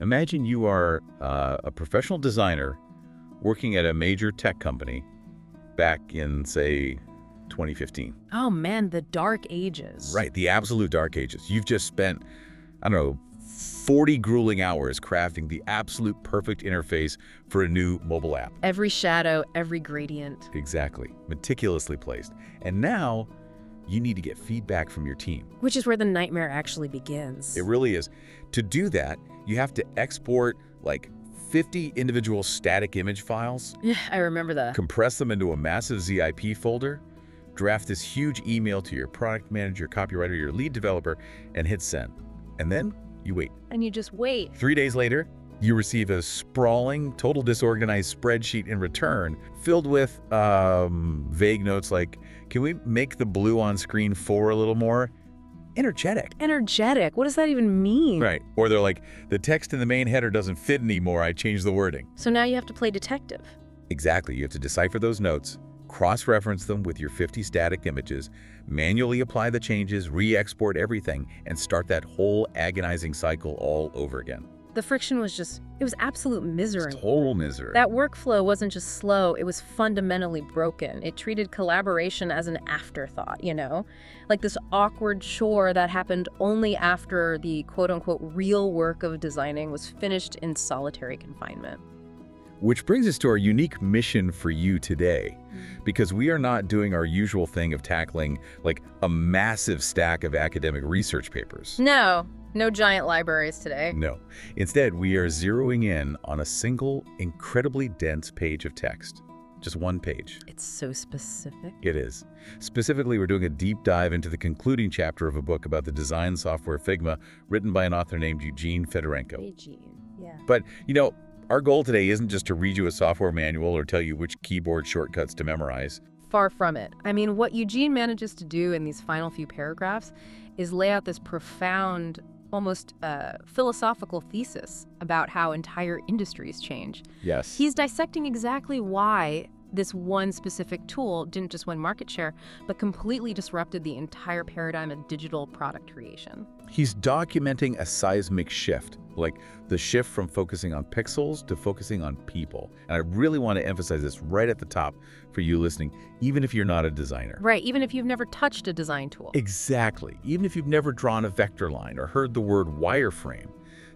Imagine you are a professional designer working at a major tech company back in, say, 2015. Oh man, the dark ages. Right, the absolute dark ages. You've just spent, I don't know, 40 grueling hours crafting the absolute perfect interface for a new mobile app. Every shadow, every gradient. Exactly, meticulously placed. And now you need to get feedback from your team. Which is where the nightmare actually begins. It really is. To do that, you have to export like 50 individual static image files, Yeah, I remember that. compress them into a massive ZIP folder, draft this huge email to your product manager, copywriter, your lead developer, and hit send. And then you wait. And you just wait. 3 days later, you receive a sprawling, total disorganized spreadsheet in return, filled with vague notes like, can we make the blue on screen 4 a little more energetic? Energetic? What does that even mean? Right. Or they're like, the text in the main header doesn't fit anymore, I changed the wording. So now you have to play detective. Exactly. You have to decipher those notes, cross-reference them with your 50 static images, manually apply the changes, re-export everything, and start that whole agonizing cycle all over again. The friction was it was absolute misery. It's total misery. That workflow wasn't just slow, it was fundamentally broken. It treated collaboration as an afterthought, Like this awkward chore that happened only after the quote-unquote real work of designing was finished in solitary confinement. Which brings us to our unique mission for you today, because we are not doing our usual thing of tackling like a massive stack of academic research papers. No giant libraries today. No. Instead, we are zeroing in on a single, incredibly dense page of text. Just one page. It's so specific. It is. Specifically, we're doing a deep dive into the concluding chapter of a book about the design software Figma, written by an author named Eugene Fedorenko. Eugene, yeah. But, our goal today isn't just to read you a software manual or tell you which keyboard shortcuts to memorize. Far from it. I mean, what Eugene manages to do in these final few paragraphs is lay out this profound, almost philosophical thesis about how entire industries change. Yes. He's dissecting exactly why this one specific tool didn't just win market share, but completely disrupted the entire paradigm of digital product creation. He's documenting a seismic shift, like the shift from focusing on pixels to focusing on people. And I really want to emphasize this right at the top for you listening, even if you're not a designer. Right, even if you've never touched a design tool. Exactly. Even if you've never drawn a vector line or heard the word wireframe,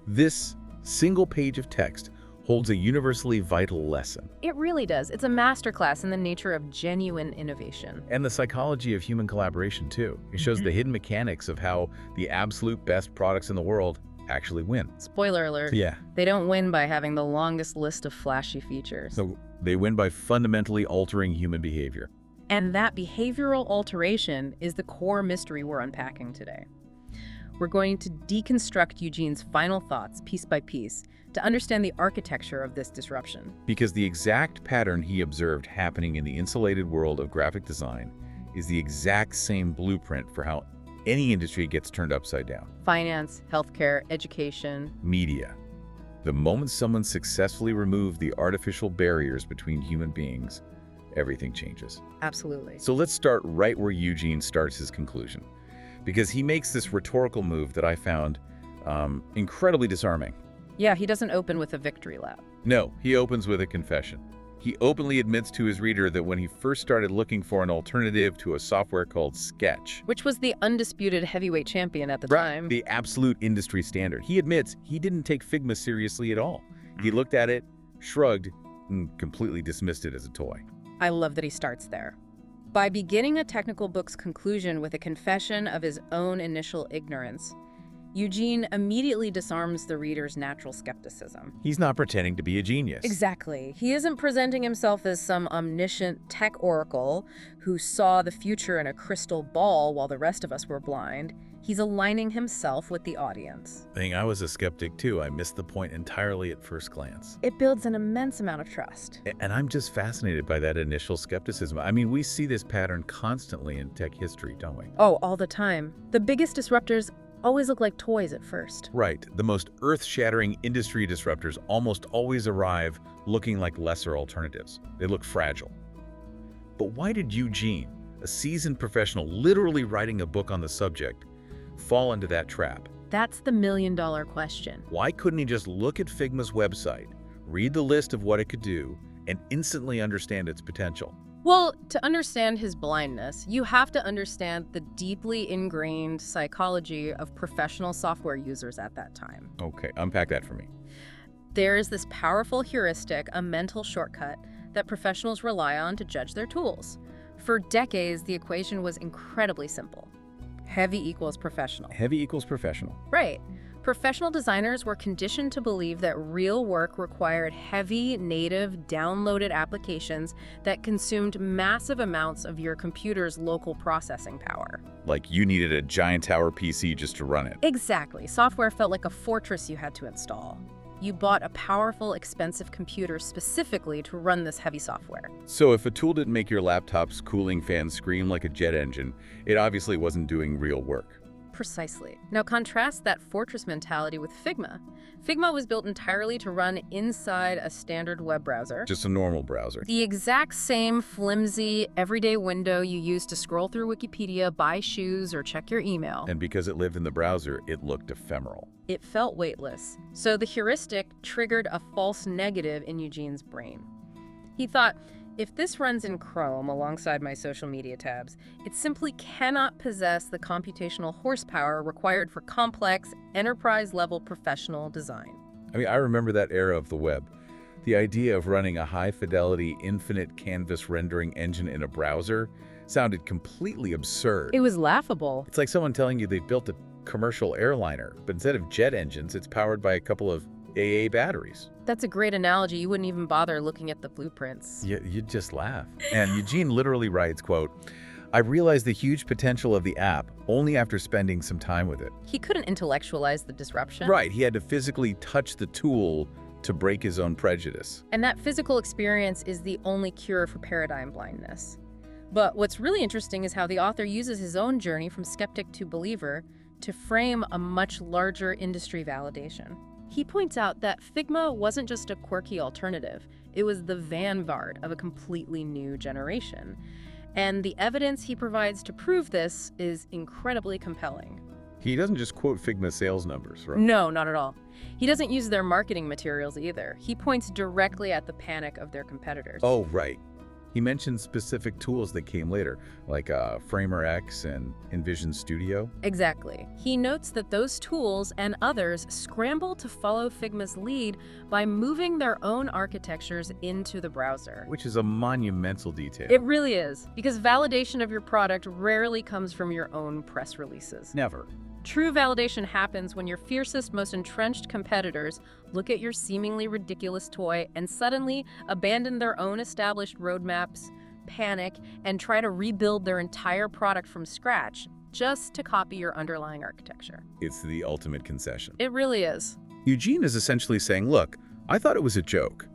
this single page of text holds a universally vital lesson. It really does. It's a masterclass in the nature of genuine innovation. And the psychology of human collaboration, too. It shows the hidden mechanics of how the absolute best products in the world actually win. Spoiler alert. Yeah. They don't win by having the longest list of flashy features. So they win by fundamentally altering human behavior. And that behavioral alteration is the core mystery we're unpacking today. We're going to deconstruct Eugene's final thoughts piece by piece to understand the architecture of this disruption. Because the exact pattern he observed happening in the insulated world of graphic design is the exact same blueprint for how any industry gets turned upside down. Finance, healthcare, education. Media. The moment someone successfully removed the artificial barriers between human beings, everything changes. Absolutely. So let's start right where Eugene starts his conclusion, because he makes this rhetorical move that I found incredibly disarming. Yeah, he doesn't open with a victory lap. No, he opens with a confession. He openly admits to his reader that when he first started looking for an alternative to a software called Sketch, Which was the undisputed heavyweight champion at the time. the absolute industry standard, he admits he didn't take Figma seriously at all. He looked at it, shrugged, and completely dismissed it as a toy. I love that he starts there. By beginning a technical book's conclusion with a confession of his own initial ignorance, Eugene immediately disarms the reader's natural skepticism. He's not pretending to be a genius. Exactly. He isn't presenting himself as some omniscient tech oracle who saw the future in a crystal ball while the rest of us were blind. He's aligning himself with the audience. I was a skeptic too. I missed the point entirely at first glance. It builds an immense amount of trust. And I'm just fascinated by that initial skepticism. I mean, we see this pattern constantly in tech history, don't we? Oh, all the time. The biggest disruptors always look like toys at first. Right. The most earth-shattering industry disruptors almost always arrive looking like lesser alternatives. They look fragile. But why did Eugene, a seasoned professional literally writing a book on the subject, fall into that trap? That's the million-dollar question. Why couldn't he just look at Figma's website, read the list of what it could do, and instantly understand its potential? Well, to understand his blindness, you have to understand the deeply ingrained psychology of professional software users at that time. Okay, unpack that for me. There is this powerful heuristic, a mental shortcut, that professionals rely on to judge their tools. For decades, the equation was incredibly simple. Heavy equals professional. Heavy equals professional. Right. Professional designers were conditioned to believe that real work required heavy, native, downloaded applications that consumed massive amounts of your computer's local processing power. Like you needed a giant tower PC just to run it. Exactly. Software felt like a fortress you had to install. You bought a powerful, expensive computer specifically to run this heavy software. So if a tool didn't make your laptop's cooling fan scream like a jet engine, it obviously wasn't doing real work. Precisely. Now contrast that fortress mentality with Figma. Figma was built entirely to run inside a standard web browser. Just a normal browser. The exact same flimsy, everyday window you use to scroll through Wikipedia, buy shoes, or check your email. And because it lived in the browser, it looked ephemeral. It felt weightless. So the heuristic triggered a false negative in Eugene's brain. He thought, if this runs in Chrome alongside my social media tabs, it simply cannot possess the computational horsepower required for complex, enterprise-level professional design. I mean, I remember that era of the web. The idea of running a high-fidelity, infinite canvas rendering engine in a browser sounded completely absurd. It was laughable. It's like someone telling you they built a commercial airliner, but instead of jet engines, it's powered by a couple of AA batteries. That's a great analogy. You wouldn't even bother looking at the blueprints. You'd just laugh. And Eugene literally writes, quote, "I realized the huge potential of the app only after spending some time with it." He couldn't intellectualize the disruption. Right, he had to physically touch the tool to break his own prejudice. And that physical experience is the only cure for paradigm blindness. But what's really interesting is how the author uses his own journey from skeptic to believer to frame a much larger industry validation. He points out that Figma wasn't just a quirky alternative, it was the vanguard of a completely new generation. And the evidence he provides to prove this is incredibly compelling. He doesn't just quote Figma sales numbers, right? No, not at all. He doesn't use their marketing materials either. He points directly at the panic of their competitors. Oh, right. He mentions specific tools that came later, like Framer X and InVision Studio. Exactly. He notes that those tools and others scramble to follow Figma's lead by moving their own architectures into the browser. Which is a monumental detail. It really is, because validation of your product rarely comes from your own press releases. Never. True validation happens when your fiercest, most entrenched competitors look at your seemingly ridiculous toy and suddenly abandon their own established roadmaps, panic, and try to rebuild their entire product from scratch just to copy your underlying architecture. It's the ultimate concession. It really is. Eugene is essentially saying, look, I thought it was a joke,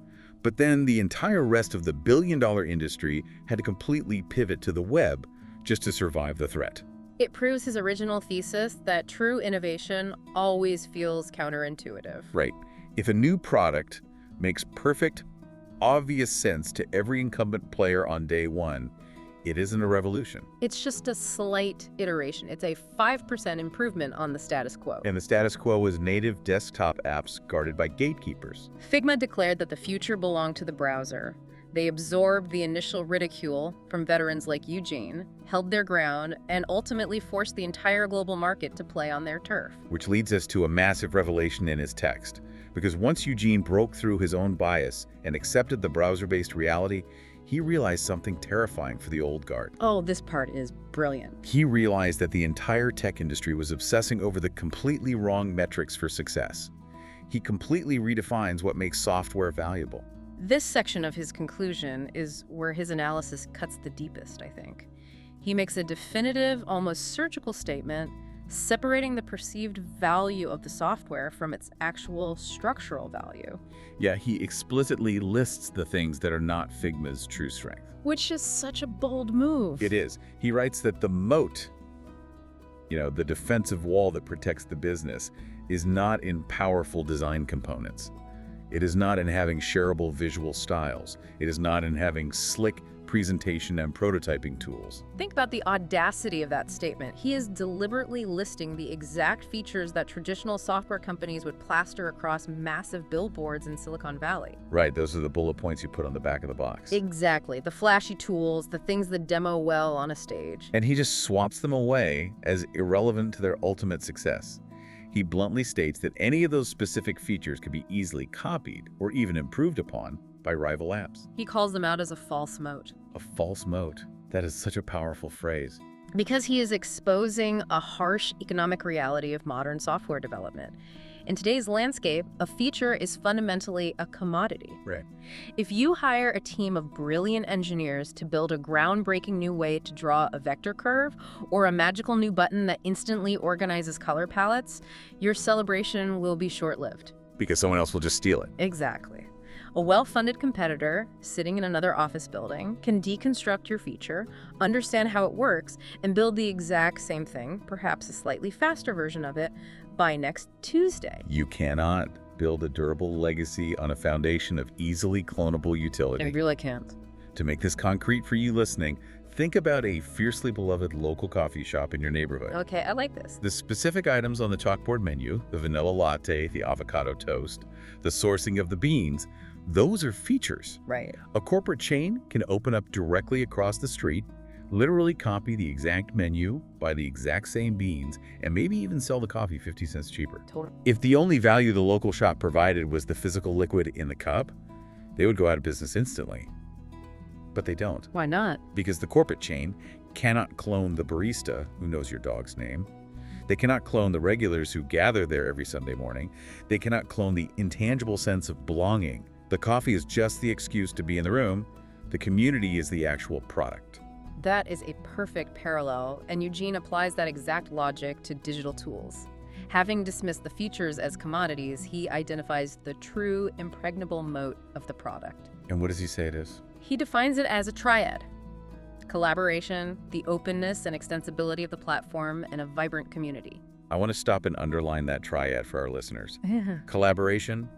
but then the entire rest of the billion-dollar industry had to completely pivot to the web just to survive the threat. It proves his original thesis that true innovation always feels counterintuitive. Right. If a new product makes perfect, obvious sense to every incumbent player on day one, it isn't a revolution. It's just a slight iteration. It's a 5% improvement on the status quo. And the status quo is native desktop apps guarded by gatekeepers. Figma declared that the future belonged to the browser. They absorbed the initial ridicule from veterans like Eugene, held their ground, and ultimately forced the entire global market to play on their turf. Which leads us to a massive revelation in his text. Because once Eugene broke through his own bias and accepted the browser-based reality, he realized something terrifying for the old guard. Oh, this part is brilliant. He realized that the entire tech industry was obsessing over the completely wrong metrics for success. He completely redefines what makes software valuable. This section of his conclusion is where his analysis cuts the deepest, I think. He makes a definitive, almost surgical statement, separating the perceived value of the software from its actual structural value. Yeah, he explicitly lists the things that are not Figma's true strength. Which is such a bold move. It is. He writes that the moat, the defensive wall that protects the business, is not in powerful design components. It is not in having shareable visual styles. It is not in having slick presentation and prototyping tools. Think about the audacity of that statement. He is deliberately listing the exact features that traditional software companies would plaster across massive billboards in Silicon Valley. Right, those are the bullet points you put on the back of the box. Exactly. The flashy tools, the things that demo well on a stage. And he just swaps them away as irrelevant to their ultimate success. He bluntly states that any of those specific features could be easily copied or even improved upon by rival apps. He calls them out as a false moat. A false moat. That is such a powerful phrase. Because he is exposing a harsh economic reality of modern software development. In today's landscape, a feature is fundamentally a commodity. Right. If you hire a team of brilliant engineers to build a groundbreaking new way to draw a vector curve or a magical new button that instantly organizes color palettes, your celebration will be short-lived. Because someone else will just steal it. Exactly. A well-funded competitor sitting in another office building can deconstruct your feature, understand how it works, and build the exact same thing, perhaps a slightly faster version of it, by next Tuesday. You cannot build a durable legacy on a foundation of easily clonable utility. You really can't. To make this concrete for you listening, think about a fiercely beloved local coffee shop in your neighborhood. Okay, I like this. The specific items on the chalkboard menu, the vanilla latte, the avocado toast, the sourcing of the beans, those are features. Right. A corporate chain can open up directly across the street, literally copy the exact menu, buy the exact same beans, and maybe even sell the coffee 50 cents cheaper. Totally. If the only value the local shop provided was the physical liquid in the cup, they would go out of business instantly. But they don't. Why not? Because the corporate chain cannot clone the barista who knows your dog's name. They cannot clone the regulars who gather there every Sunday morning. They cannot clone the intangible sense of belonging. The coffee is just the excuse to be in the room. The community is the actual product. That is a perfect parallel, and Eugene applies that exact logic to digital tools. Having dismissed the features as commodities, he identifies the true impregnable moat of the product. And what does he say it is? He defines it as a triad: collaboration, the openness and extensibility of the platform, and a vibrant community. I want to stop and underline that triad for our listeners. Collaboration,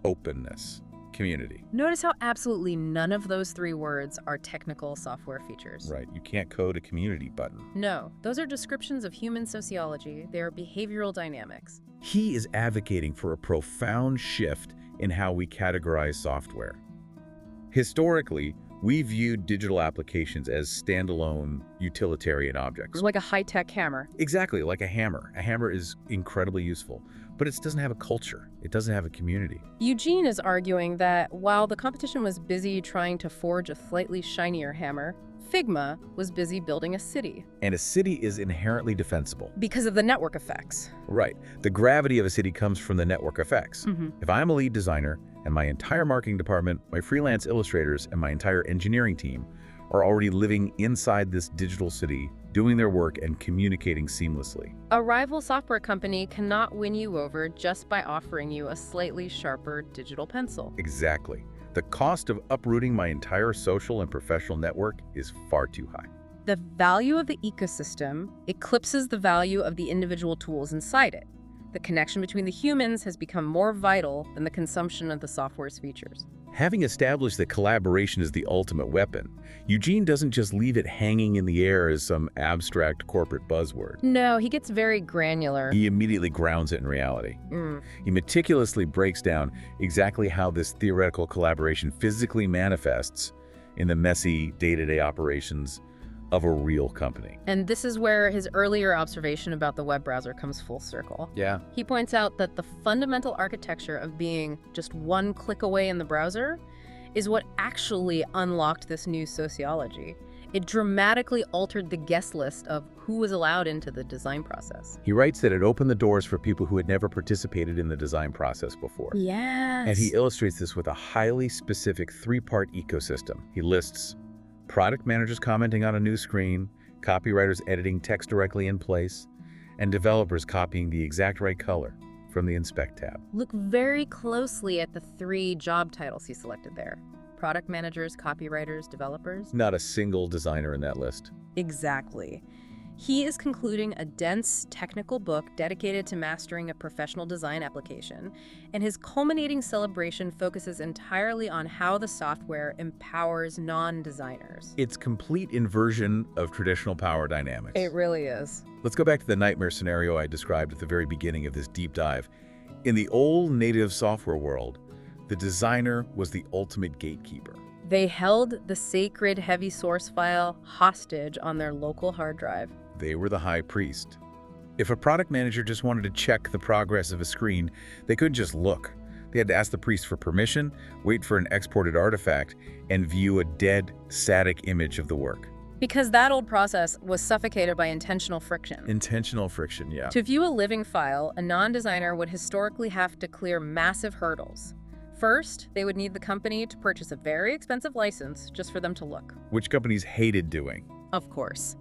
openness, community. Notice how absolutely none of those three words are technical software features. Right, you can't code a community button. No, those are descriptions of human sociology. They are behavioral dynamics. He is advocating for a profound shift in how we categorize software. Historically, we viewed digital applications as standalone utilitarian objects. Like a high-tech hammer. Exactly, like a hammer. A hammer is incredibly useful, but it doesn't have a culture. It doesn't have a community. Eugene is arguing that while the competition was busy trying to forge a slightly shinier hammer, Figma was busy building a city. And a city is inherently defensible. Because of the network effects. Right. The gravity of a city comes from the network effects. Mm-hmm. If I'm a lead designer and my entire marketing department, my freelance illustrators, and my entire engineering team are already living inside this digital city, doing their work and communicating seamlessly. A rival software company cannot win you over just by offering you a slightly sharper digital pencil. Exactly. The cost of uprooting my entire social and professional network is far too high. The value of the ecosystem eclipses the value of the individual tools inside it. The connection between the humans has become more vital than the consumption of the software's features. Having established that collaboration is the ultimate weapon, Eugene doesn't just leave it hanging in the air as some abstract corporate buzzword. No, he gets very granular. He immediately grounds it in reality. He meticulously breaks down exactly how this theoretical collaboration physically manifests in the messy day-to-day operations of a real company. And this is where his earlier observation about the web browser comes full circle. Yeah. He points out that the fundamental architecture of being just one click away in the browser is what actually unlocked this new sociology. It dramatically altered the guest list of who was allowed into the design process. He writes that it opened the doors for people who had never participated in the design process before. Yes. And he illustrates this with a highly specific three-part ecosystem. He lists product managers commenting on a new screen, copywriters editing text directly in place, and developers copying the exact right color from the Inspect tab. Look very closely at the three job titles he selected there. Product managers, copywriters, developers. Not a single designer in that list. Exactly. He is concluding a dense technical book dedicated to mastering a professional design application, and his culminating celebration focuses entirely on how the software empowers non-designers. It's complete inversion of traditional power dynamics. It really is. Let's go back to the nightmare scenario I described at the very beginning of this deep dive. In the old native software world, the designer was the ultimate gatekeeper. They held the sacred heavy source file hostage on their local hard drive. They were the high priest. If a product manager just wanted to check the progress of a screen, they couldn't just look. They had to ask the priest for permission, wait for an exported artifact, and view a dead, static image of the work. Because that old process was suffocated by intentional friction. Intentional friction, yeah. To view a living file, a non-designer would historically have to clear massive hurdles. First, they would need the company to purchase a very expensive license just for them to look. Which companies hated doing. Of course.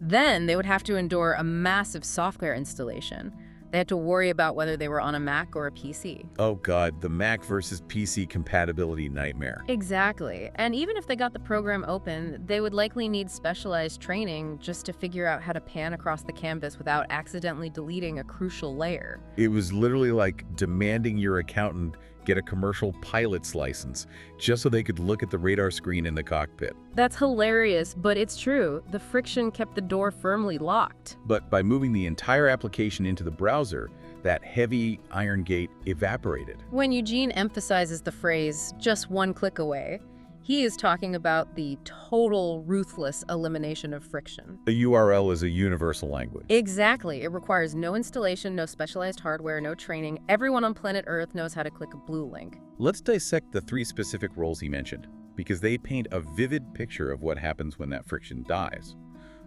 Then they would have to endure a massive software installation. They had to worry about whether they were on a Mac or a PC. Oh God, the Mac versus PC compatibility nightmare. Exactly. And even if they got the program open, they would likely need specialized training just to figure out how to pan across the canvas without accidentally deleting a crucial layer. It was literally like demanding your accountant get a commercial pilot's license just so they could look at the radar screen in the cockpit. That's hilarious, but it's true. The friction kept the door firmly locked. But by moving the entire application into the browser, that heavy iron gate evaporated. When Eugene emphasizes the phrase, just one click away, he is talking about the total ruthless elimination of friction. The URL is a universal language. Exactly. It requires no installation, no specialized hardware, no training. Everyone on planet Earth knows how to click a blue link. Let's dissect the 3 specific roles he mentioned, because they paint a vivid picture of what happens when that friction dies.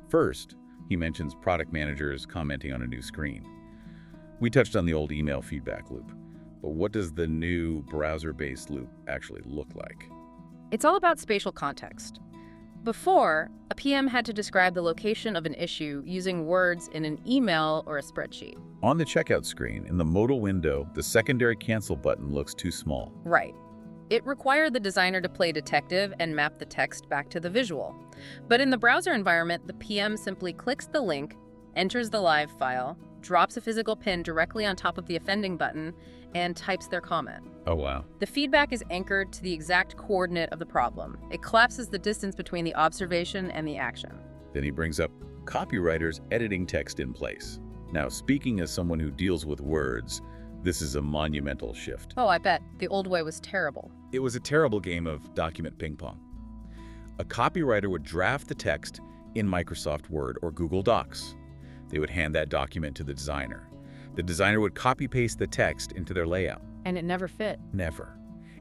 First, he mentions product managers commenting on a new screen. We touched on the old email feedback loop, but what does the new browser-based loop actually look like? It's all about spatial context. Before, a PM had to describe the location of an issue using words in an email or a spreadsheet. On the checkout screen, in the modal window, the secondary cancel button looks too small. Right. It required the designer to play detective and map the text back to the visual. But in the browser environment, the PM simply clicks the link, enters the live file, drops a physical pin directly on top of the offending button, and types their comment. Oh, wow. The feedback is anchored to the exact coordinate of the problem. It collapses the distance between the observation and the action. Then he brings up copywriters editing text in place. Now, speaking as someone who deals with words, this is a monumental shift. Oh, I bet. The old way was terrible. It was a terrible game of document ping pong. A copywriter would draft the text in Microsoft Word or Google Docs. They would hand that document to the designer. The designer would copy-paste the text into their layout. And it never fit. Never.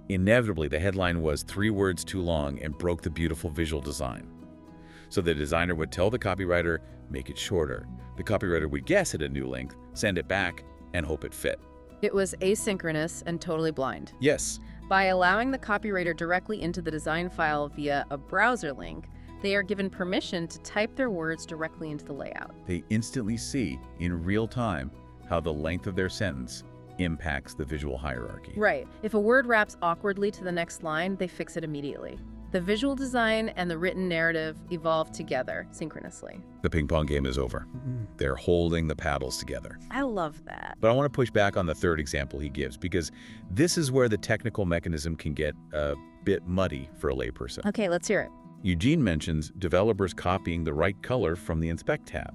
Inevitably, the headline was 3 words too long and broke the beautiful visual design. So the designer would tell the copywriter, make it shorter. The copywriter would guess at a new length, send it back, and hope it fit. It was asynchronous and totally blind. Yes. By allowing the copywriter directly into the design file via a browser link, they are given permission to type their words directly into the layout. They instantly see, in real time, how the length of their sentence impacts the visual hierarchy. Right. If a word wraps awkwardly to the next line, they fix it immediately. The visual design and the written narrative evolve together synchronously. The ping pong game is over. They're holding the paddles together. I love that. But I want to push back on the third example he gives, because this is where the technical mechanism can get a bit muddy for a layperson. Okay, let's hear it. Eugene mentions developers copying the right color from the Inspect tab.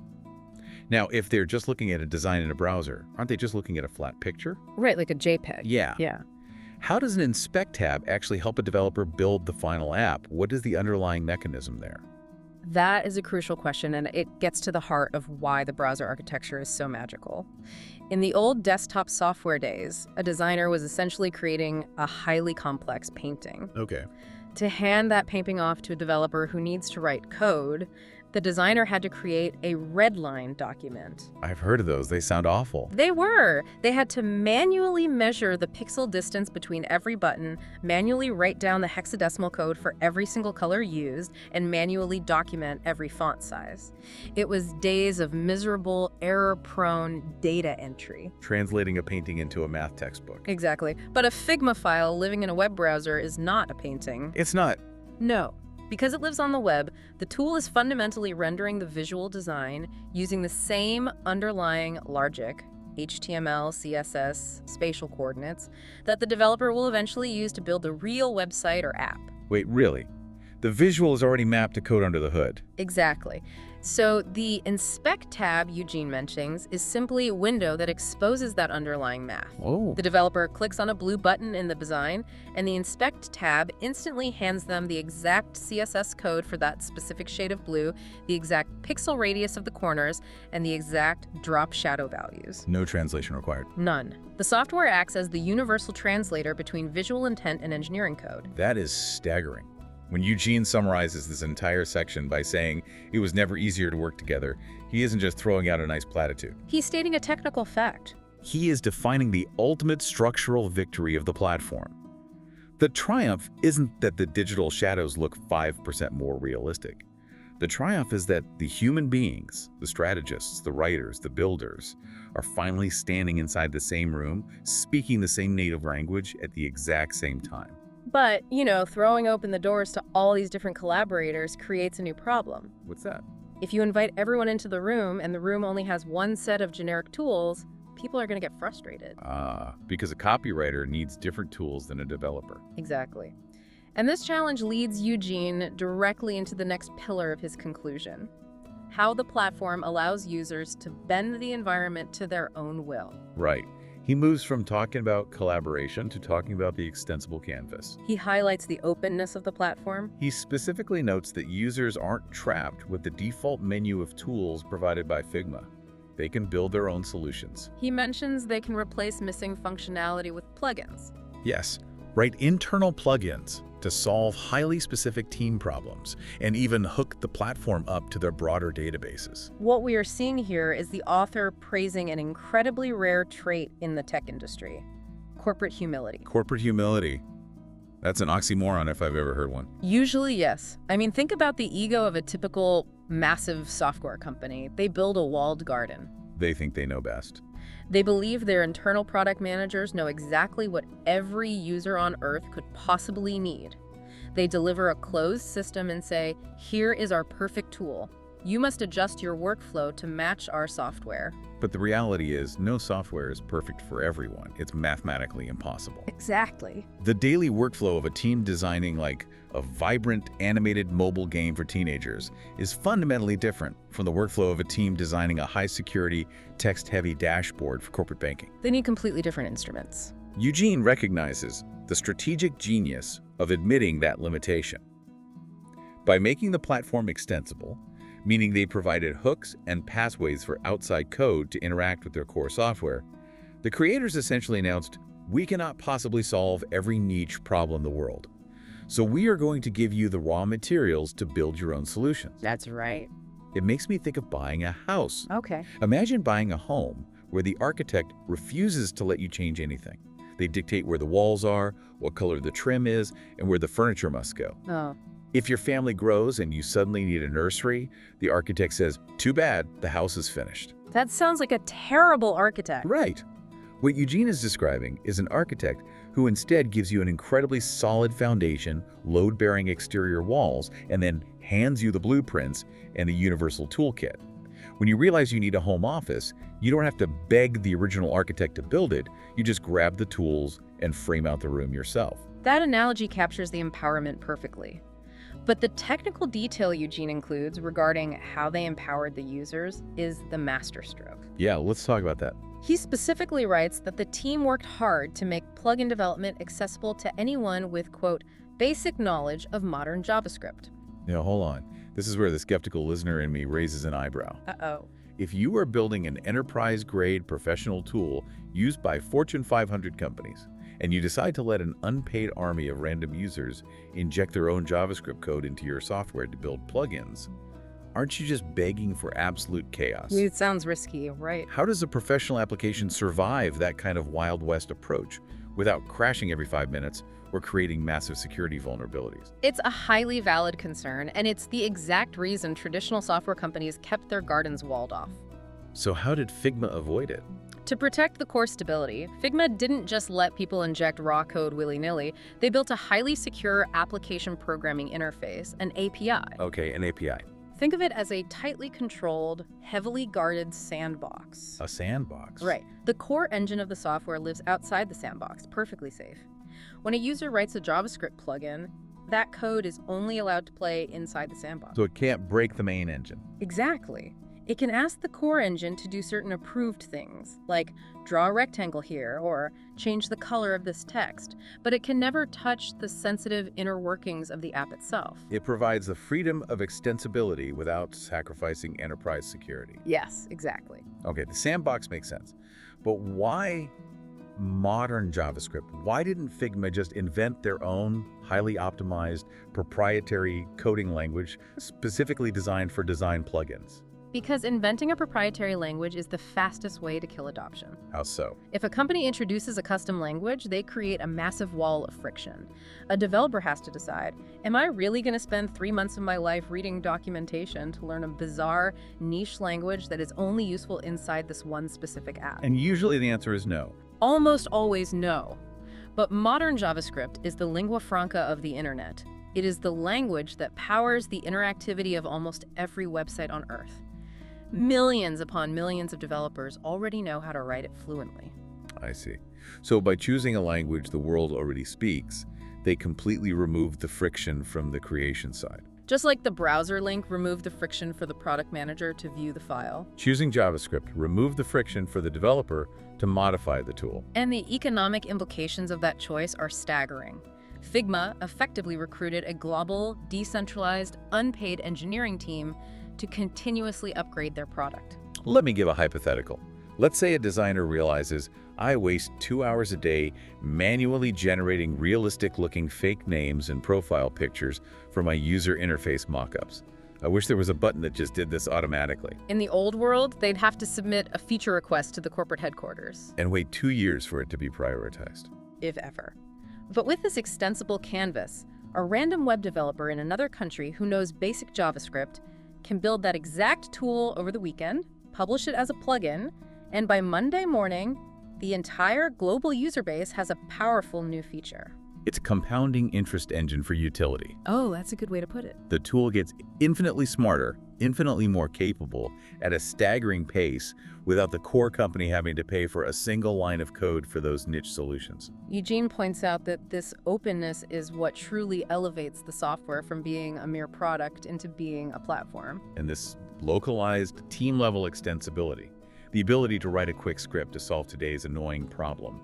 Now, if they're just looking at a design in a browser, aren't they just looking at a flat picture? Right, like a JPEG. Yeah. Yeah. How does an Inspect tab actually help a developer build the final app? What is the underlying mechanism there? That is a crucial question, and it gets to the heart of why the browser architecture is so magical. In the old desktop software days, a designer was essentially creating a highly complex painting. Okay. To hand that painting off to a developer who needs to write code, the designer had to create a redline document. I've heard of those. They sound awful. They were. They had to manually measure the pixel distance between every button, manually write down the hexadecimal code for every single color used, and manually document every font size. It was days of miserable, error-prone data entry. Translating a painting into a math textbook. Exactly. But a Figma file living in a web browser is not a painting. It's not. No. Because it lives on the web, the tool is fundamentally rendering the visual design using the same underlying logic, HTML, CSS, spatial coordinates, that the developer will eventually use to build a real website or app. Wait, really? The visual is already mapped to code under the hood. Exactly. So the Inspect tab Eugene mentions is simply a window that exposes that underlying math. Oh. The developer clicks on a blue button in the design, and the Inspect tab instantly hands them the exact CSS code for that specific shade of blue, the exact pixel radius of the corners, and the exact drop shadow values. No translation required. None. The software acts as the universal translator between visual intent and engineering code. That is staggering. When Eugene summarizes this entire section by saying it was never easier to work together, he isn't just throwing out a nice platitude. He's stating a technical fact. He is defining the ultimate structural victory of the platform. The triumph isn't that the digital shadows look 5% more realistic. The triumph is that the human beings, the strategists, the writers, the builders, are finally standing inside the same room, speaking the same native language at the exact same time. But, throwing open the doors to all these different collaborators creates a new problem. What's that? If you invite everyone into the room and the room only has one set of generic tools, people are going to get frustrated. Because a copywriter needs different tools than a developer. Exactly. And this challenge leads Eugene directly into the next pillar of his conclusion: how the platform allows users to bend the environment to their own will. Right. He moves from talking about collaboration to talking about the extensible canvas. He highlights the openness of the platform. He specifically notes that users aren't trapped with the default menu of tools provided by Figma. They can build their own solutions. He mentions they can replace missing functionality with plugins. Yes, write internal plugins to solve highly specific team problems and even hook the platform up to their broader databases. What we are seeing here is the author praising an incredibly rare trait in the tech industry: corporate humility. Corporate humility. That's an oxymoron if I've ever heard one. Usually, yes. I mean, think about the ego of a typical massive software company. They build a walled garden. They think they know best. They believe their internal product managers know exactly what every user on Earth could possibly need. They deliver a closed system and say, "Here is our perfect tool. You must adjust your workflow to match our software." But the reality is, no software is perfect for everyone. It's mathematically impossible. Exactly. The daily workflow of a team designing like a vibrant animated mobile game for teenagers is fundamentally different from the workflow of a team designing a high-security, text-heavy dashboard for corporate banking. They need completely different instruments. Eugene recognizes the strategic genius of admitting that limitation. By making the platform extensible, meaning they provided hooks and pathways for outside code to interact with their core software, the creators essentially announced, "We cannot possibly solve every niche problem in the world. So we are going to give you the raw materials to build your own solutions." That's right. It makes me think of buying a house. Okay. Imagine buying a home where the architect refuses to let you change anything. They dictate where the walls are, what color the trim is, and where the furniture must go. Oh. If your family grows and you suddenly need a nursery, the architect says, "Too bad, the house is finished." That sounds like a terrible architect. Right. What Eugene is describing is an architect who instead gives you an incredibly solid foundation, load-bearing exterior walls, and then hands you the blueprints and the universal toolkit. When you realize you need a home office, you don't have to beg the original architect to build it. You just grab the tools and frame out the room yourself. That analogy captures the empowerment perfectly. But the technical detail Eugene includes regarding how they empowered the users is the masterstroke. Yeah, let's talk about that. He specifically writes that the team worked hard to make plugin development accessible to anyone with, quote, basic knowledge of modern JavaScript. Now, hold on. This is where the skeptical listener in me raises an eyebrow. Uh-oh. If you are building an enterprise-grade professional tool used by Fortune 500 companies, and you decide to let an unpaid army of random users inject their own JavaScript code into your software to build plugins, aren't you just begging for absolute chaos? It sounds risky, right? How does a professional application survive that kind of Wild West approach without crashing every 5 minutes or creating massive security vulnerabilities? It's a highly valid concern, and it's the exact reason traditional software companies kept their gardens walled off. So how did Figma avoid it? To protect the core stability, Figma didn't just let people inject raw code willy-nilly. They built a highly secure application programming interface, an API. Okay, an API. Think of it as a tightly controlled, heavily guarded sandbox. A sandbox? Right. The core engine of the software lives outside the sandbox, perfectly safe. When a user writes a JavaScript plugin, that code is only allowed to play inside the sandbox. So it can't break the main engine. Exactly. It can ask the core engine to do certain approved things, like draw a rectangle here or change the color of this text, but it can never touch the sensitive inner workings of the app itself. It provides the freedom of extensibility without sacrificing enterprise security. Yes, exactly. Okay, the sandbox makes sense. But why modern JavaScript? Why didn't Figma just invent their own highly optimized proprietary coding language specifically designed for design plugins? Because inventing a proprietary language is the fastest way to kill adoption. How so? If a company introduces a custom language, they create a massive wall of friction. A developer has to decide, am I really going to spend 3 months of my life reading documentation to learn a bizarre, niche language that is only useful inside this one specific app? And usually the answer is no. Almost always no. But modern JavaScript is the lingua franca of the internet. It is the language that powers the interactivity of almost every website on Earth. Millions upon millions of developers already know how to write it fluently. I see. So by choosing a language the world already speaks, they completely removed the friction from the creation side. Just like the browser link removed the friction for the product manager to view the file. Choosing JavaScript removed the friction for the developer to modify the tool. And the economic implications of that choice are staggering. Figma effectively recruited a global, decentralized, unpaid engineering team to continuously upgrade their product. Let me give a hypothetical. Let's say a designer realizes, I waste 2 hours a day manually generating realistic-looking fake names and profile pictures for my user interface mockups. I wish there was a button that just did this automatically. In the old world, they'd have to submit a feature request to the corporate headquarters. And wait 2 years for it to be prioritized. If ever. But with this extensible canvas, a random web developer in another country who knows basic JavaScript can build that exact tool over the weekend, publish it as a plugin, and by Monday morning, the entire global user base has a powerful new feature. It's a compounding interest engine for utility. Oh, that's a good way to put it. The tool gets infinitely smarter, infinitely more capable at a staggering pace without the core company having to pay for a single line of code for those niche solutions. Eugene points out that this openness is what truly elevates the software from being a mere product into being a platform. And this localized, team-level extensibility, the ability to write a quick script to solve today's annoying problem,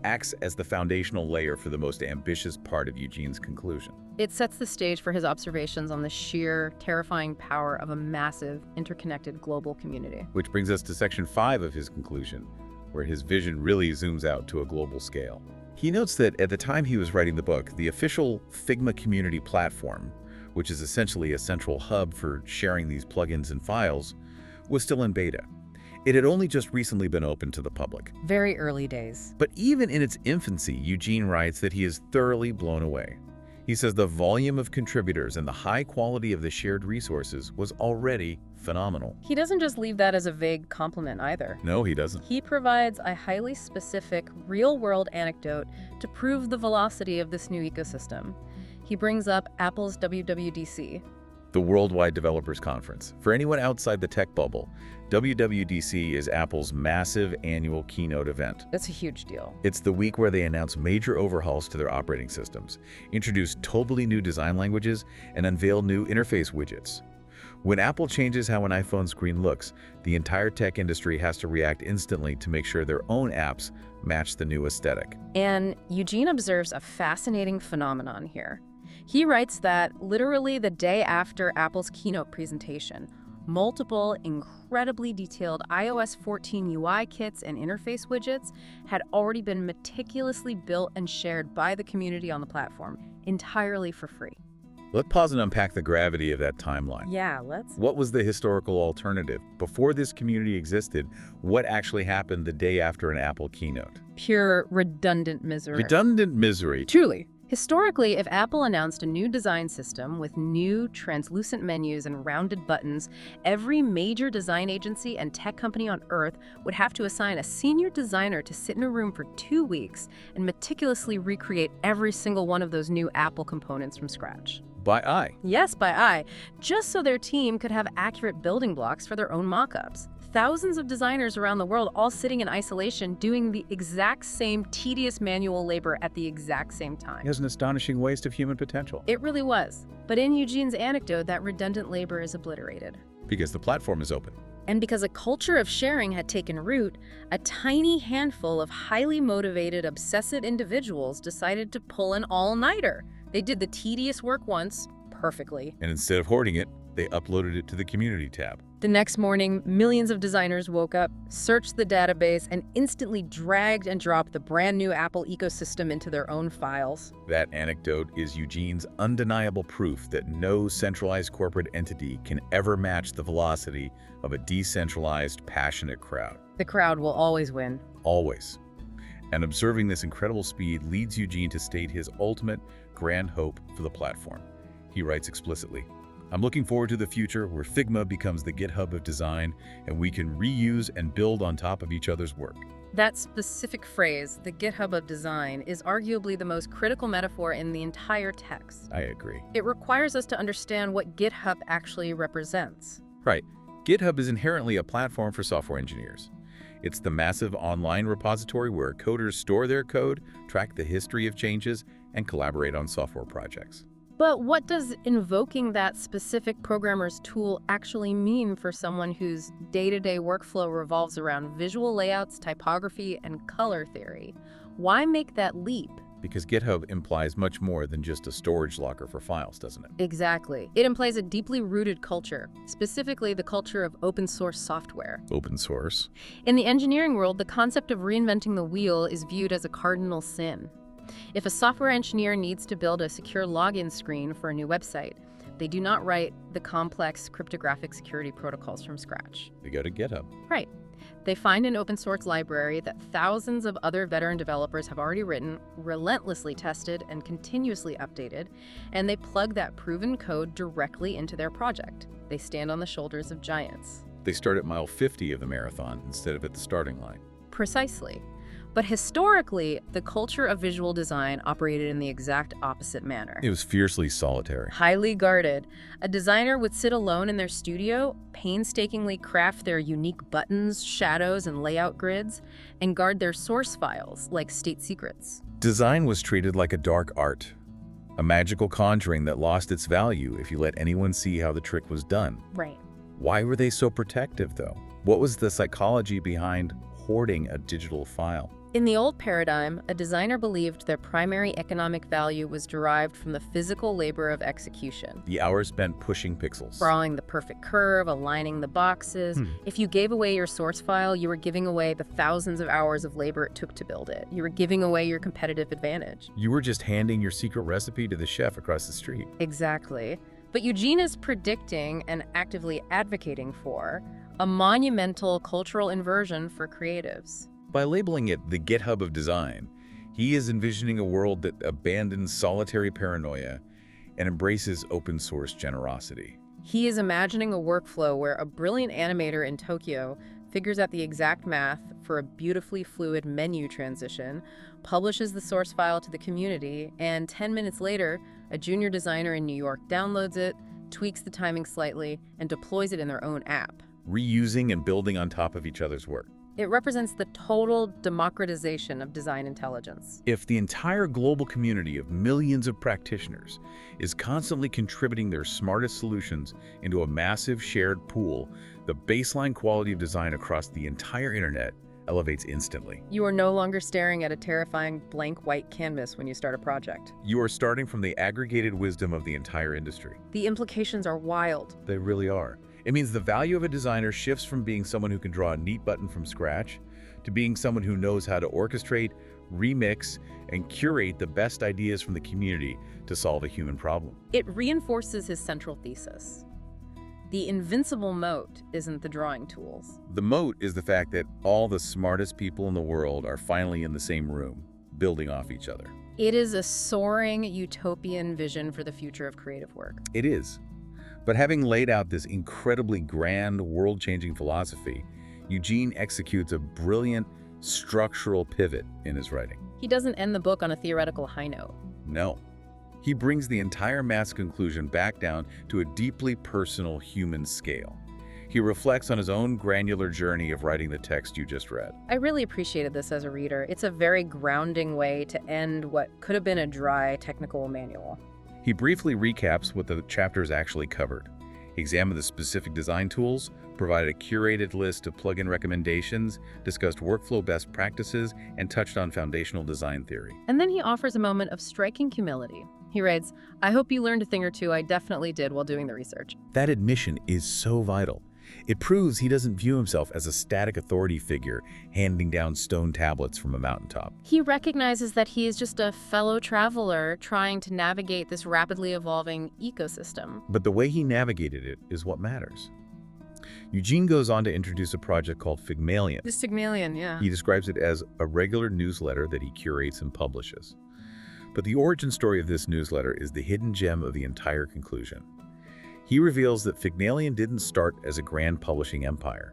acts as the foundational layer for the most ambitious part of Eugene's conclusion. It sets the stage for his observations on the sheer, terrifying power of a massive, interconnected global community. Which brings us to section 5 of his conclusion, where his vision really zooms out to a global scale. He notes that at the time he was writing the book, the official Figma community platform, which is essentially a central hub for sharing these plugins and files, was still in beta. It had only just recently been opened to the public. Very early days. But even in its infancy, Eugene writes that he is thoroughly blown away. He says the volume of contributors and the high quality of the shared resources was already phenomenal. He doesn't just leave that as a vague compliment either. No, he doesn't. He provides a highly specific, real-world anecdote to prove the velocity of this new ecosystem. He brings up Apple's WWDC, the Worldwide Developers Conference. For anyone outside the tech bubble, WWDC is Apple's massive annual keynote event. That's a huge deal. It's the week where they announce major overhauls to their operating systems, introduce totally new design languages, and unveil new interface widgets. When Apple changes how an iPhone screen looks, the entire tech industry has to react instantly to make sure their own apps match the new aesthetic. And Eugene observes a fascinating phenomenon here. He writes that literally the day after Apple's keynote presentation, multiple incredibly detailed iOS 14 UI kits and interface widgets had already been meticulously built and shared by the community on the platform, entirely for free. Let's pause and unpack the gravity of that timeline. Yeah, let's. What was the historical alternative? Before this community existed, what actually happened the day after an Apple keynote? Pure redundant misery. Redundant misery. Truly. Historically, if Apple announced a new design system with new translucent menus and rounded buttons, every major design agency and tech company on Earth would have to assign a senior designer to sit in a room for 2 weeks and meticulously recreate every single one of those new Apple components from scratch. By eye. Yes, by eye, just so their team could have accurate building blocks for their own mock-ups. Thousands of designers around the world all sitting in isolation doing the exact same tedious manual labor at the exact same time. It has an astonishing waste of human potential. It really was. But in Eugene's anecdote, that redundant labor is obliterated. Because the platform is open. And because a culture of sharing had taken root, a tiny handful of highly motivated, obsessive individuals decided to pull an all-nighter. They did the tedious work once, perfectly. And instead of hoarding it, they uploaded it to the community tab. The next morning, millions of designers woke up, searched the database, and instantly dragged and dropped the brand new Apple ecosystem into their own files. That anecdote is Eugene's undeniable proof that no centralized corporate entity can ever match the velocity of a decentralized, passionate crowd. The crowd will always win. Always. And observing this incredible speed leads Eugene to state his ultimate grand hope for the platform. He writes explicitly, "I'm looking forward to the future where Figma becomes the GitHub of design and we can reuse and build on top of each other's work." That specific phrase, the GitHub of design, is arguably the most critical metaphor in the entire text. I agree. It requires us to understand what GitHub actually represents. Right. GitHub is inherently a platform for software engineers. It's the massive online repository where coders store their code, track the history of changes, and collaborate on software projects. But what does invoking that specific programmer's tool actually mean for someone whose day-to-day workflow revolves around visual layouts, typography, and color theory? Why make that leap? Because GitHub implies much more than just a storage locker for files, doesn't it? Exactly. It implies a deeply rooted culture, specifically the culture of open-source software. Open source. In the engineering world, the concept of reinventing the wheel is viewed as a cardinal sin. If a software engineer needs to build a secure login screen for a new website, they do not write the complex cryptographic security protocols from scratch. They go to GitHub. Right. They find an open source library that thousands of other veteran developers have already written, relentlessly tested, and continuously updated, and they plug that proven code directly into their project. They stand on the shoulders of giants. They start at mile 50 of the marathon instead of at the starting line. Precisely. But historically, the culture of visual design operated in the exact opposite manner. It was fiercely solitary. Highly guarded. A designer would sit alone in their studio, painstakingly craft their unique buttons, shadows, and layout grids, and guard their source files like state secrets. Design was treated like a dark art, a magical conjuring that lost its value if you let anyone see how the trick was done. Right. Why were they so protective, though? What was the psychology behind hoarding a digital file? In the old paradigm, a designer believed their primary economic value was derived from the physical labor of execution. The hours spent pushing pixels. Drawing the perfect curve, aligning the boxes. If you gave away your source file, you were giving away the thousands of hours of labor it took to build it. You were giving away your competitive advantage. You were just handing your secret recipe to the chef across the street. Exactly. But Eugene is predicting and actively advocating for a monumental cultural inversion for creatives. By labeling it the GitHub of design, he is envisioning a world that abandons solitary paranoia and embraces open source generosity. He is imagining a workflow where a brilliant animator in Tokyo figures out the exact math for a beautifully fluid menu transition, publishes the source file to the community, and 10 minutes later, a junior designer in New York downloads it, tweaks the timing slightly, and deploys it in their own app. Reusing and building on top of each other's work. It represents the total democratization of design intelligence. If the entire global community of millions of practitioners is constantly contributing their smartest solutions into a massive shared pool, the baseline quality of design across the entire internet elevates instantly. You are no longer staring at a terrifying blank white canvas when you start a project. You are starting from the aggregated wisdom of the entire industry. The implications are wild. They really are. It means the value of a designer shifts from being someone who can draw a neat button from scratch to being someone who knows how to orchestrate, remix, and curate the best ideas from the community to solve a human problem. It reinforces his central thesis. The invincible moat isn't the drawing tools. The moat is the fact that all the smartest people in the world are finally in the same room, building off each other. It is a soaring utopian vision for the future of creative work. It is. But having laid out this incredibly grand, world-changing philosophy, Eugene executes a brilliant structural pivot in his writing. He doesn't end the book on a theoretical high note. No. He brings the entire mass conclusion back down to a deeply personal human scale. He reflects on his own granular journey of writing the text you just read. I really appreciated this as a reader. It's a very grounding way to end what could have been a dry technical manual. He briefly recaps what the chapters actually covered. He examined the specific design tools, provided a curated list of plugin recommendations, discussed workflow best practices, and touched on foundational design theory. And then he offers a moment of striking humility. He writes, "I hope you learned a thing or two. I definitely did while doing the research." That admission is so vital. It proves he doesn't view himself as a static authority figure handing down stone tablets from a mountaintop. He recognizes that he is just a fellow traveler trying to navigate this rapidly evolving ecosystem. But the way he navigated it is what matters. Eugene goes on to introduce a project called Figmalion. This Figmalion, yeah. He describes it as a regular newsletter that he curates and publishes. But the origin story of this newsletter is the hidden gem of the entire conclusion. He reveals that Figmalion didn't start as a grand publishing empire.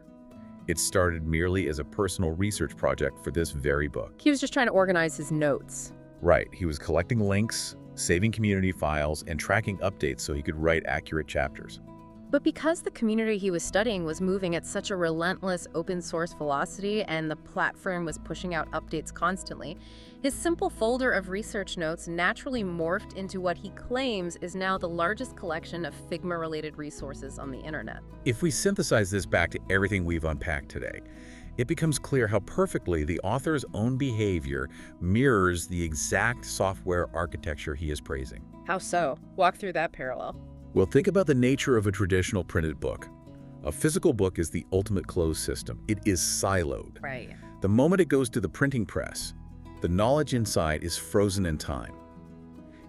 It started merely as a personal research project for this very book. He was just trying to organize his notes. Right, he was collecting links, saving community files, and tracking updates so he could write accurate chapters. But because the community he was studying was moving at such a relentless open source velocity and the platform was pushing out updates constantly, his simple folder of research notes naturally morphed into what he claims is now the largest collection of Figma-related resources on the internet. If we synthesize this back to everything we've unpacked today, it becomes clear how perfectly the author's own behavior mirrors the exact software architecture he is praising. How so? Walk through that parallel. Well, think about the nature of a traditional printed book. A physical book is the ultimate closed system. It is siloed. Right. The moment it goes to the printing press, the knowledge inside is frozen in time.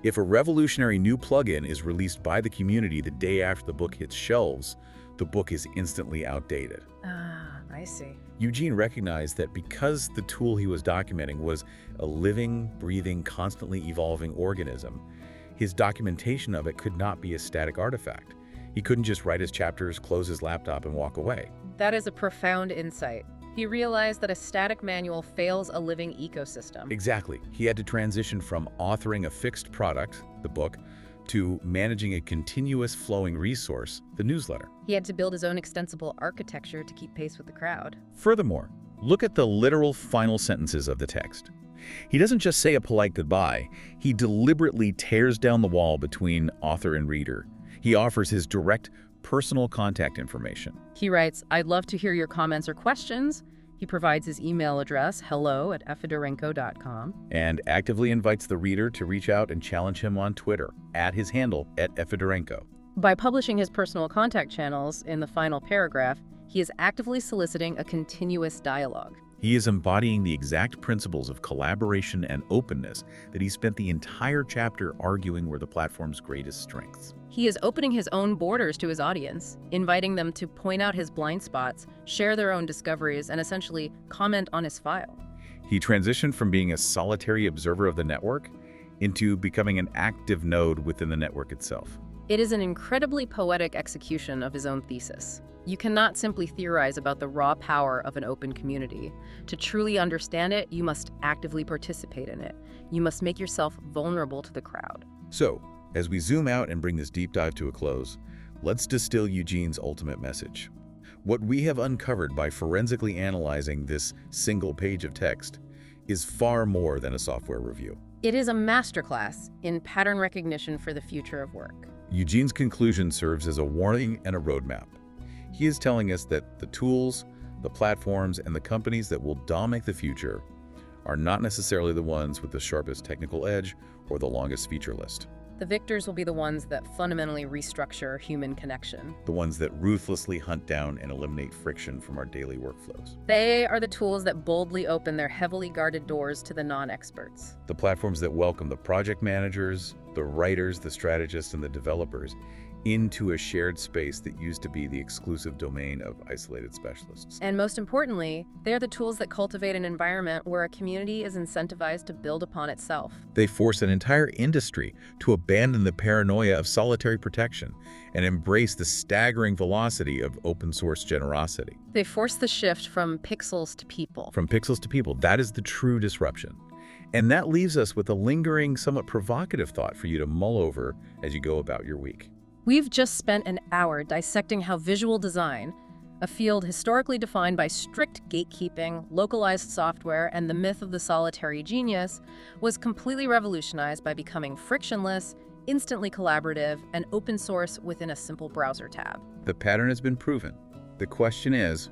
If a revolutionary new plugin is released by the community the day after the book hits shelves, the book is instantly outdated. Ah, I see. Eugene recognized that because the tool he was documenting was a living, breathing, constantly evolving organism, his documentation of it could not be a static artifact. He couldn't just write his chapters, close his laptop, and walk away. That is a profound insight. He realized that a static manual fails a living ecosystem. Exactly. He had to transition from authoring a fixed product, the book, to managing a continuous flowing resource, the newsletter. He had to build his own extensible architecture to keep pace with the crowd. Furthermore, look at the literal final sentences of the text. He doesn't just say a polite goodbye, he deliberately tears down the wall between author and reader. He offers his direct, personal contact information. He writes, "I'd love to hear your comments or questions." He provides his email address, hello@efedorenko.com. And actively invites the reader to reach out and challenge him on Twitter, at his handle, @Efedorenko. By publishing his personal contact channels in the final paragraph, he is actively soliciting a continuous dialogue. He is embodying the exact principles of collaboration and openness that he spent the entire chapter arguing were the platform's greatest strengths. He is opening his own borders to his audience, inviting them to point out his blind spots, share their own discoveries, and essentially comment on his file. He transitioned from being a solitary observer of the network into becoming an active node within the network itself. It is an incredibly poetic execution of his own thesis. You cannot simply theorize about the raw power of an open community. To truly understand it, you must actively participate in it. You must make yourself vulnerable to the crowd. So, as we zoom out and bring this deep dive to a close, let's distill Eugene's ultimate message. What we have uncovered by forensically analyzing this single page of text is far more than a software review. It is a masterclass in pattern recognition for the future of work. Eugene's conclusion serves as a warning and a roadmap. He is telling us that the tools, the platforms, and the companies that will dominate the future are not necessarily the ones with the sharpest technical edge or the longest feature list. The victors will be the ones that fundamentally restructure human connection. The ones that ruthlessly hunt down and eliminate friction from our daily workflows. They are the tools that boldly open their heavily guarded doors to the non-experts. The platforms that welcome the project managers, the writers, the strategists, and the developers into a shared space that used to be the exclusive domain of isolated specialists. And most importantly, they're the tools that cultivate an environment where a community is incentivized to build upon itself. They force an entire industry to abandon the paranoia of solitary protection and embrace the staggering velocity of open-source generosity. They force the shift from pixels to people. From pixels to people, that is the true disruption. And that leaves us with a lingering, somewhat provocative thought for you to mull over as you go about your week. We've just spent an hour dissecting how visual design, a field historically defined by strict gatekeeping, localized software, and the myth of the solitary genius, was completely revolutionized by becoming frictionless, instantly collaborative, and open source within a simple browser tab. The pattern has been proven. The question is,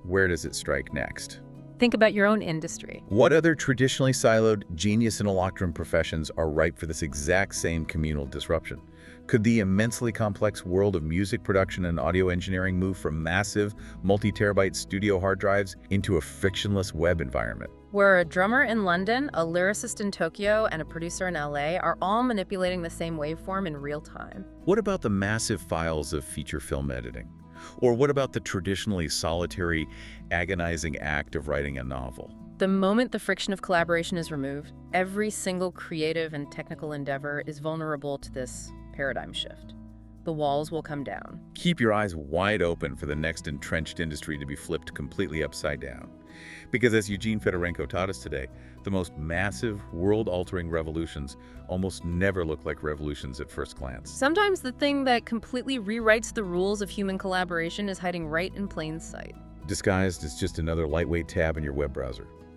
where does it strike next? Think about your own industry. What other traditionally siloed genius and electrum professions are ripe for this exact same communal disruption? Could the immensely complex world of music production and audio engineering move from massive, multi-terabyte studio hard drives into a frictionless web environment? Where a drummer in London, a lyricist in Tokyo, and a producer in LA are all manipulating the same waveform in real time. What about the massive files of feature film editing? Or what about the traditionally solitary, agonizing act of writing a novel? The moment the friction of collaboration is removed, every single creative and technical endeavor is vulnerable to this paradigm shift. The walls will come down. Keep your eyes wide open for the next entrenched industry to be flipped completely upside down. Because as Eugene Fedorenko taught us today, the most massive, world-altering revolutions almost never look like revolutions at first glance. Sometimes the thing that completely rewrites the rules of human collaboration is hiding right in plain sight. Disguised as just another lightweight tab in your web browser.